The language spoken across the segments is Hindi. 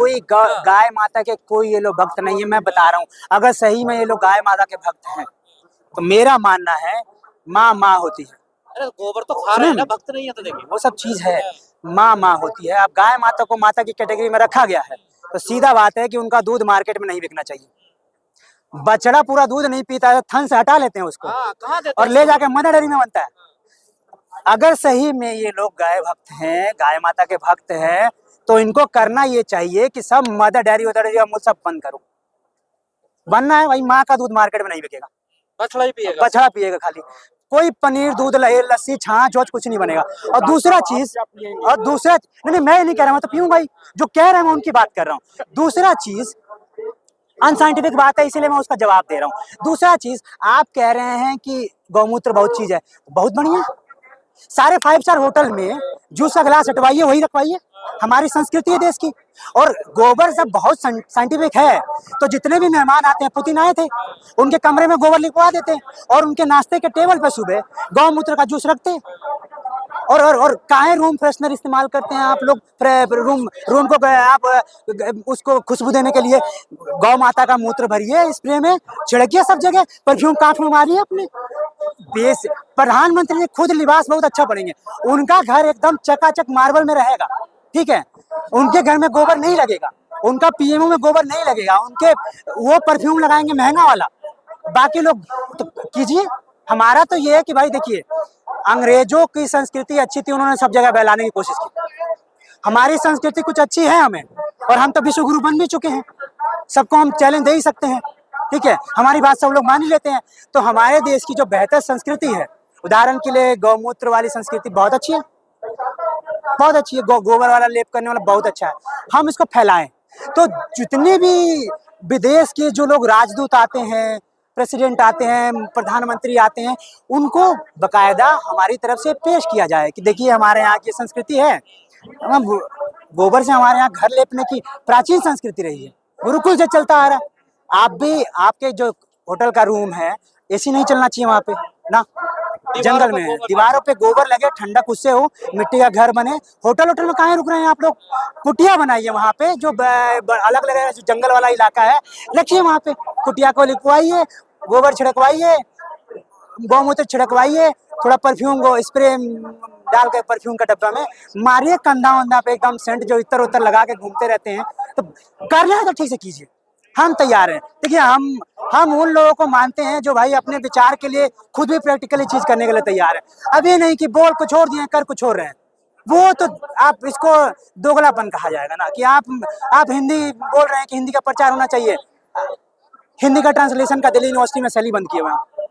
कोई गाय माता के कोई ये लोग भक्त नहीं है। मैं बता रहा हूँ, अगर सही में ये लोग गाय माता के भक्त हैं तो मेरा मानना है माँ माँ होती है। अरे गोबर तो खा रहे हैं ना, भक्त नहीं है तो देखिए वो सब चीज है, माँ माँ होती है। अब गाय माता को माता की कैटेगरी में रखा गया है तो सीधा बात है कि उनका दूध मार्केट में नहीं बिकना चाहिए। बछड़ा पूरा दूध नहीं पीता है, थन से हटा लेते हैं उसको कहाँ देते और हैं ले जाके मदर डेयरी में बनता है। अगर सही में ये लोग गाय भक्त हैं, गाय माता के भक्त हैं, तो इनको करना ये चाहिए कि सब मदर डेयरी अमूल सब बंद करो। बनना है भाई, माँ का दूध मार्केट में नहीं बिकेगा, बछड़ा ही पिएगा, बछड़ा पिएगा खाली। कोई पनीर दूध लस्सी छाछ वोछ कुछ नहीं बनेगा। और दूसरा चीज, नहीं मैं नहीं कह रहा हूँ तो पीऊँ भाई, जो कह रहे हैं मैं उनकी बात कर रहा हूँ। दूसरा चीज अनसाइंटिफिक बात है, इसीलिए मैं उसका जवाब दे रहा हूँ। दूसरा चीज, आप कह रहे हैं कि गौमूत्र बहुत चीज है, बहुत बढ़िया। सारे 5 स्टार होटल में जूस का गिलास हटवाइए, वही रखवाइए। हमारी संस्कृति है देश की। और गोबर सब बहुत साइंटिफिक है, तो जितने भी मेहमान आते हैं, पुतिन आए थे, उनके कमरे में गोबर लिखवा देते हैं और उनके नाश्ते के टेबल पे सुबह गौमूत्र का जूस रखते हैं। और काहे रूम फ्रेशनर इस्तेमाल करते हैं आप लोग? रूम को आप उसको खुशबू देने के लिए गौ माता का मूत्र भरिए, स्प्रे में छिड़किए सब जगह, परफ्यूम कांच में मारिए अपने। बेस प्रधानमंत्री जी खुद लिबास बहुत अच्छा पड़ेंगे, उनका घर एकदम चकाचक मार्बल में रहेगा, ठीक है। उनके घर में गोबर नहीं लगेगा, उनका पीएमओ में गोबर नहीं लगेगा, उनके वो परफ्यूम लगाएंगे महंगा वाला। बाकी लोग तो कीजिए। हमारा तो ये है कि भाई देखिए, अंग्रेजों की संस्कृति अच्छी थी, उन्होंने सब जगह फैलाने की कोशिश की। हमारी संस्कृति कुछ अच्छी है हमें, और हम तो विश्व गुरु बन भी चुके हैं, सबको हम चैलेंज दे ही सकते हैं, ठीक है। हमारी बात सब लोग मान ही लेते हैं। तो हमारे देश की जो बेहतर संस्कृति है, उदाहरण के लिए गौमूत्र वाली संस्कृति बहुत अच्छी है, बहुत अच्छी है। गोबर वाला लेप करने वाला बहुत अच्छा है, हम इसको फैलाएं। तो जितने भी विदेश के जो लोग राजदूत आते हैं, प्रेसिडेंट आते हैं, प्रधानमंत्री आते हैं, उनको बकायदा हमारी तरफ से पेश किया जाए कि देखिए हमारे यहाँ की संस्कृति है। गोबर से हमारे यहाँ घर लेपने की प्राचीन संस्कृति रही है, गुरुकुल से चलता आ रहा है। आप भी, आपके जो होटल का रूम है, एसी नहीं चलना चाहिए वहाँ पे ना, जंगल में है, दीवारों पे गोबर लगे, ठंडक उससे हो, मिट्टी का घर बने। होटल में कहाँ रुक रहे हैं आप लोग? कुटिया बनाइए वहाँ पे, जो अलग अलग जो जंगल वाला इलाका है, रखिए वहाँ पे कुटिया को लिखवाइए, गोबर छिड़कवाइए, गौमूत्र छिड़कवाइए, थोड़ा परफ्यूम को स्प्रे डाल के परफ्यूम का डब्बा में मारिए, कंधा वंधा पे एकदम सेंट जो इतर उतर लगा के घूमते रहते हैं। तो करना है तो ठीक से कीजिए, हम तैयार हैं। देखिए हम उन लोगों को मानते हैं जो भाई अपने विचार के लिए खुद भी प्रैक्टिकली चीज करने के लिए तैयार है। अभी नहीं कि बोल कुछ और दिए कर कुछ और रहे हैं, वो तो आप इसको दोगलापन कहा जाएगा ना, कि आप हिंदी बोल रहे हैं कि हिंदी का प्रचार होना चाहिए। हिंदी का ट्रांसलेशन का दिल्ली यूनिवर्सिटी में सैली बंद किए हुए हैं,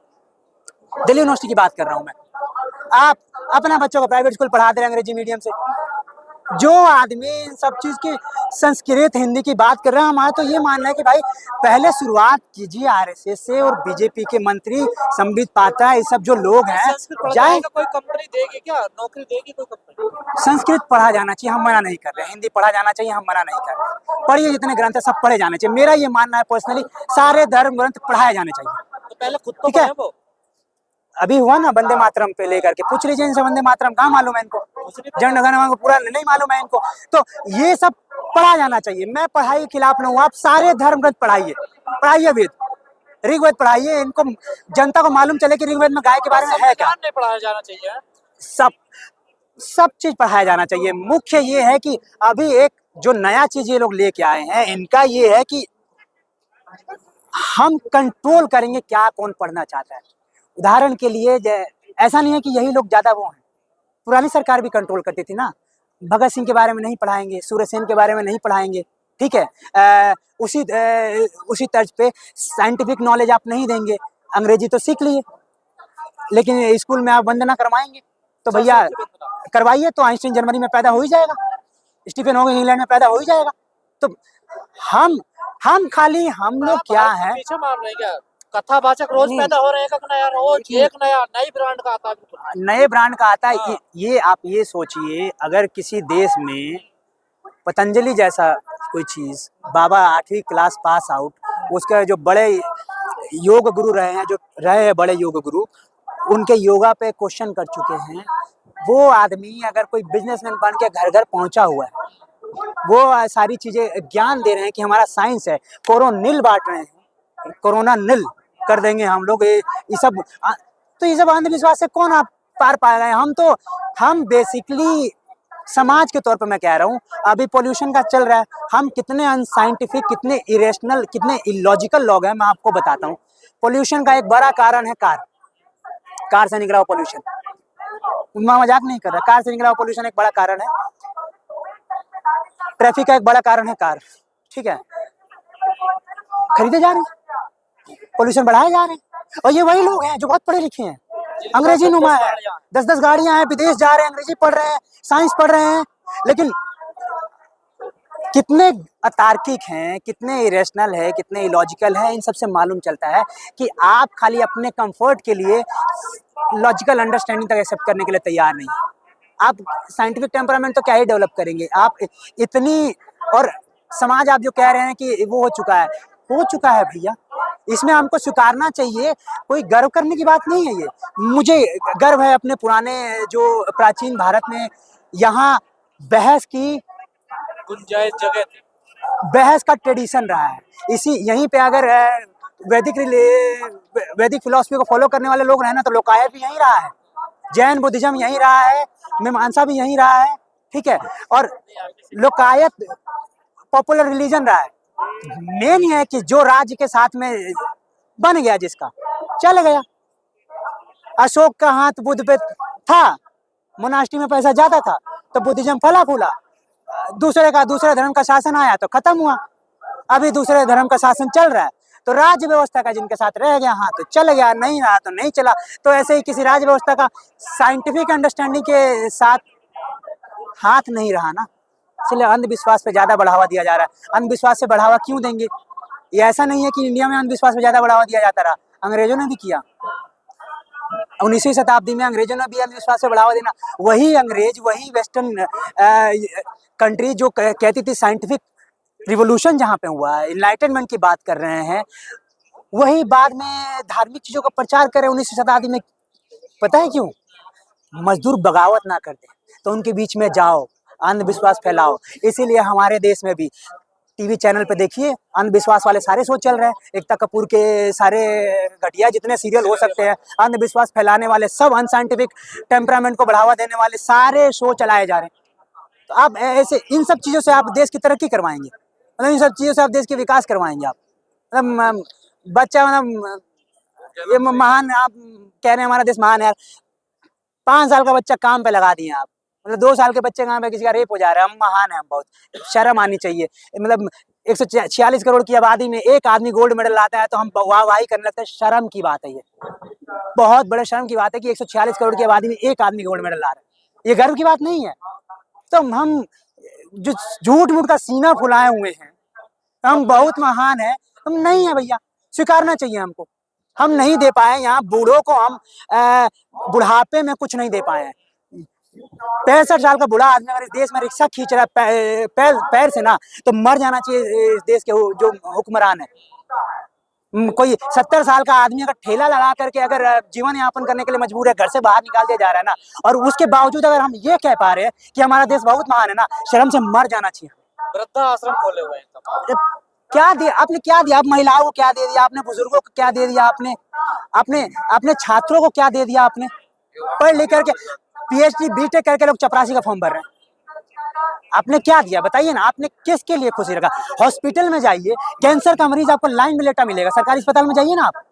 दिल्ली यूनिवर्सिटी की बात कर रहा हूँ मैं। आप अपना बच्चों को प्राइवेट स्कूल पढ़ा दे रहे हैं अंग्रेजी मीडियम से। जो आदमी इन सब चीज की संस्कृत हिंदी की बात कर रहे हैं, हमारा तो ये मानना है कि भाई पहले शुरुआत कीजिए आरएसएस से, और बीजेपी के मंत्री संबित पात्रा, ये सब जो लोग हैं, जाए। कोई कंपनी देगी क्या, नौकरी देगी कोई कंपनी? संस्कृत पढ़ा जाना चाहिए, हम मना नहीं कर रहे। हिंदी पढ़ा जाना चाहिए, हम मना नहीं कर रहे। पढ़िए, जितने ग्रंथ है सब पढ़े जाने चाहिए। मेरा ये मानना है पर्सनली, सारे धर्म ग्रंथ पढ़ाए जाने चाहिए। तो पहले खुद तो पढ़े वो। अभी हुआ ना वंदे मातरम पे लेकर के, पूछ लीजिए इनसे, वंदे मातरम कहाँ मालूम है इनको? जन गण मन को पूरा नहीं मालूम है इनको। तो ये सब पढ़ा जाना चाहिए। मैं पढ़ाई के खिलाफ न हूँ, आप सारे धर्म ग्रंथ पढ़ाइए, वेद, ऋग्वेद पढ़ाइए। इनको जनता को मालूम चले कि ऋग्वेद में गाय के बारे में है क्या। नहीं पढ़ाया जाना चाहिए, सब चीज पढ़ाया जाना चाहिए। मुख्य ये है कि अभी एक जो नया चीज ये लोग लेके आए हैं, इनका ये है कि हम कंट्रोल करेंगे क्या कौन पढ़ना चाहता है। उदाहरण के लिए ऐसा नहीं है कि यही लोग ज्यादा वो हैं, पुरानी सरकार भी कंट्रोल करती थी ना। भगत सिंह के बारे में नहीं पढ़ाएंगे, सूर्य सेन के बारे में नहीं पढ़ाएंगे, ठीक है। उसी तर्ज पे साइंटिफिक नॉलेज आप नहीं देंगे। अंग्रेजी तो सीख लिए, लेकिन स्कूल में आप वंदना करवाएंगे तो भैया करवाइए, तो आइंस्टीन जर्मनी में पैदा हो ही जाएगा, स्टीफन हॉकिंग इंग्लैंड में पैदा हो ही जाएगा। तो हम खाली हम लोग क्या है, पीछे मार रहे हैं क्या? कथावाचक रोज पैदा हो रहे हैं, नया रोज एक नई ब्रांड का आता है, नए ब्रांड का आता है। ये आप ये सोचिए, अगर किसी देश में पतंजलि जैसा कोई चीज, बाबा 8वीं क्लास पास आउट, उसके जो बड़े योग गुरु रहे हैं, जो रहे हैं बड़े योग गुरु, उनके योगा पे क्वेश्चन कर चुके हैं, वो आदमी अगर कोई बिजनेसमैन बन के घर घर पहुंचा हुआ है, वो सारी चीजें ज्ञान दे रहे हैं कि हमारा साइंस है, कोरोनिल बांट रहे हैं, कोरोना निल कर देंगे हम लोग, ये सब तो ये सब अंधविश्वास से कौन आप पार पाएगा। हम बेसिकली समाज के तौर पर मैं कह रहा हूँ, अभी पोल्यूशन का चल रहा है, हम कितने अनसाइंटिफिक, कितने इरेशनल, कितने इलॉजिकल लोग हैं, मैं आपको बताता हूँ। पोल्यूशन का एक बड़ा कारण है कार से निकला हुआ पोल्यूशन, मैं मजाक नहीं कर रहा, कार से निकला हुआ पोल्यूशन एक बड़ा कारण है। ट्रैफिक का एक बड़ा कारण है कार, ठीक है, खरीदे जा रहे हैं, पोल्यूशन बढ़ाए जा रहे हैं, और ये वही लोग हैं जो बहुत पढ़े लिखे हैं, अंग्रेजी नुमा है, 10-10 गाड़ियां हैं, विदेश जा रहे हैं, अंग्रेजी पढ़ रहे हैं, साइंस पढ़ रहे हैं, लेकिन कितने अतार्किक हैं, कितने इरेशनल है, कितने इलॉजिकल है, इन सबसे मालूम चलता है कि आप खाली अपने कंफर्ट के लिए लॉजिकल अंडरस्टैंडिंग तक एक्सेप्ट करने के लिए तैयार नहीं है। आप साइंटिफिक टेम्परामेंट तो क्या ही डेवलप करेंगे आप इतनी, और समाज आप जो कह रहे हैं कि वो हो चुका है भैया, इसमें हमको स्वीकारना चाहिए, कोई गर्व करने की बात नहीं है ये। मुझे गर्व है अपने पुराने जो प्राचीन भारत में यहाँ बहस की गुंजाइश जगह थी, बहस का ट्रेडिशन रहा है, यहीं पे अगर वैदिक फिलॉसफी को फॉलो करने वाले लोग रहे ना, तो लोकायत भी यहीं रहा है, जैन बुद्धिज्म यहीं रहा है, मीमांसा भी यहीं रहा है, ठीक है, और लोकायत पॉपुलर रिलीजन रहा है। मेन ये है कि जो राज्य के साथ में बन गया, जिसका चल गया, अशोक का हाथ बुद्ध पे था, मोनास्ट्री में पैसा ज्यादा था तो बुद्धिज्म फला फूला, दूसरे धर्म का शासन आया तो खत्म हुआ, अभी दूसरे धर्म का शासन चल रहा है, तो राज्य व्यवस्था का जिनके साथ रह गया, हाँ तो चल गया, नहीं रहा तो नहीं चला। तो ऐसे ही किसी राज्य व्यवस्था का साइंटिफिक अंडरस्टैंडिंग के साथ हाथ नहीं रहा ना, इसलिए अंधविश्वास पे ज्यादा बढ़ावा दिया जा रहा है। अंधविश्वास से बढ़ावा क्यों देंगे? ये ऐसा नहीं है कि इंडिया में अंधविश्वास पे ज्यादा बढ़ावा दिया जाता रहा, अंग्रेजों ने भी किया, 19वीं शताब्दी में अंग्रेजों ने भी अंधविश्वास से बढ़ावा देना, वही अंग्रेज, वही वेस्टर्न कंट्री जो कहती थी साइंटिफिक रिवोल्यूशन जहाँ पे हुआ है, इनलाइटनमेंट की बात कर रहे हैं, वही बाद में धार्मिक चीजों का प्रचार करे 19वीं शताब्दी में। पता है क्यों? मजदूर बगावत ना करते तो उनके बीच में जाओ, अंधविश्वास फैलाओ। इसीलिए हमारे देश में भी टीवी चैनल पे देखिए, अंधविश्वास वाले सारे शो चल रहे हैं, एकता कपूर के सारे घटिया जितने सीरियल हो सकते हैं, अंधविश्वास फैलाने वाले, सब अनसाइंटिफिक टेम्परामेंट को बढ़ावा देने वाले सारे शो चलाए जा रहे हैं। तो आप ऐसे इन सब चीजों से आप देश की तरक्की करवाएंगे, मतलब इन सब चीजों से आप देश के विकास करवाएंगे आप, मतलब बच्चा, मतलब ये महान, आप कह रहे हैं हमारा देश महान है यार, 5 साल का बच्चा काम पे लगा दिए आप, मतलब 2 साल के बच्चे काम पे किसी का रेप हो जा रहा है, हम महान है, हम बहुत, शर्म आनी चाहिए। मतलब 146 करोड़ की आबादी में एक आदमी गोल्ड मेडल लाता है तो हम वाहवाही करने लगते हैं, शर्म की बात है ये, बहुत बड़े शर्म की बात है कि 146 करोड़ की आबादी में एक आदमी गोल्ड मेडल ला रहा है, ये गर्व की बात नहीं है। तो हम जो झूठ मूठ का सीना फुलाए हुए हैं, हम बहुत महान है, हम नहीं है भैया, स्वीकारना चाहिए हमको। हम नहीं दे पाए यहाँ बूढ़ों को, हम बुढ़ापे में कुछ नहीं दे पाए हैं। 65 साल का बूढ़ा आदमी अगर इस देश में रिक्शा खींच रहा है पैर से ना, तो मर जाना चाहिए इस देश के जो हुक्मरान है। कोई 70 साल का आदमी अगर ठेला लगा करके अगर जीवन यापन करने के लिए मजबूर है, घर से बाहर निकाल दिया जा रहा है ना, और उसके बावजूद अगर हम ये कह पा रहे हैं कि हमारा देश बहुत महान है ना, शर्म से मर जाना चाहिए। वृद्धाश्रम खोले हुए हैं, क्या दिया आपने? क्या दिया? आप महिलाओं को क्या दे दिया आपने? बुजुर्गों को क्या दे दिया आपने? अपने छात्रों को क्या दे दिया आपने? पढ़ लिख करके PhD BTech करके लोग चपरासी का फॉर्म भर रहे हैं, आपने क्या दिया बताइए ना? आपने किसके लिए खुशी रखा? हॉस्पिटल में जाइए, कैंसर का मरीज आपको लाइन में लेटा मिलेगा, सरकारी अस्पताल में जाइए ना आप,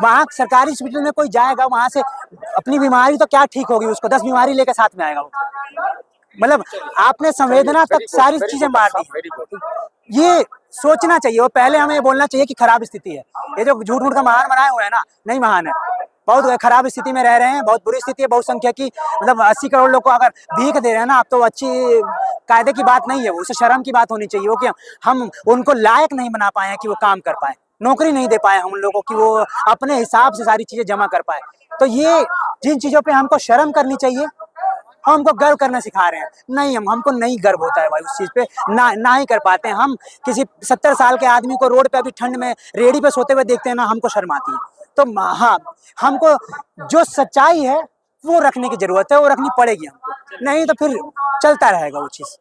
वहाँ सरकारी हॉस्पिटल में कोई जाएगा, वहां से अपनी बीमारी तो क्या ठीक होगी, उसको 10 बीमारी लेकर साथ में आएगा वो। मतलब आपने संवेदना तक सारी चीजें मार दी। ये सोचना चाहिए, और पहले हमें बोलना चाहिए कि खराब स्थिति है, ये जो झूठ मूठ का महान बनाए हुए हैं ना, नहीं महान है, बहुत खराब स्थिति में रह रहे हैं, बहुत बुरी स्थिति है, बहुसंख्यक की, मतलब 80 करोड़ लोग को अगर भीख दे रहे हैं ना आप, तो अच्छी कायदे की बात नहीं है, उसे शर्म की बात होनी चाहिए वो, कि हम उनको लायक नहीं बना पाए हैं कि वो काम कर पाए, नौकरी नहीं दे पाए हम लोगों की वो अपने हिसाब से सारी चीजें जमा कर पाए। तो ये जिन चीजों पे हमको शर्म करनी चाहिए, हमको गर्व करना सिखा रहे हैं, नहीं, हमको नहीं गर्व होता है भाई उस चीज पे, ना ही कर पाते हैं हम। किसी 70 साल के आदमी को रोड पे अभी ठंड में रेडी पे सोते हुए देखते हैं ना, हमको शर्म आती है। तो हाँ, हमको जो सच्चाई है वो रखने की जरूरत है, वो रखनी पड़ेगी हमको, नहीं तो फिर चलता रहेगा वो चीज।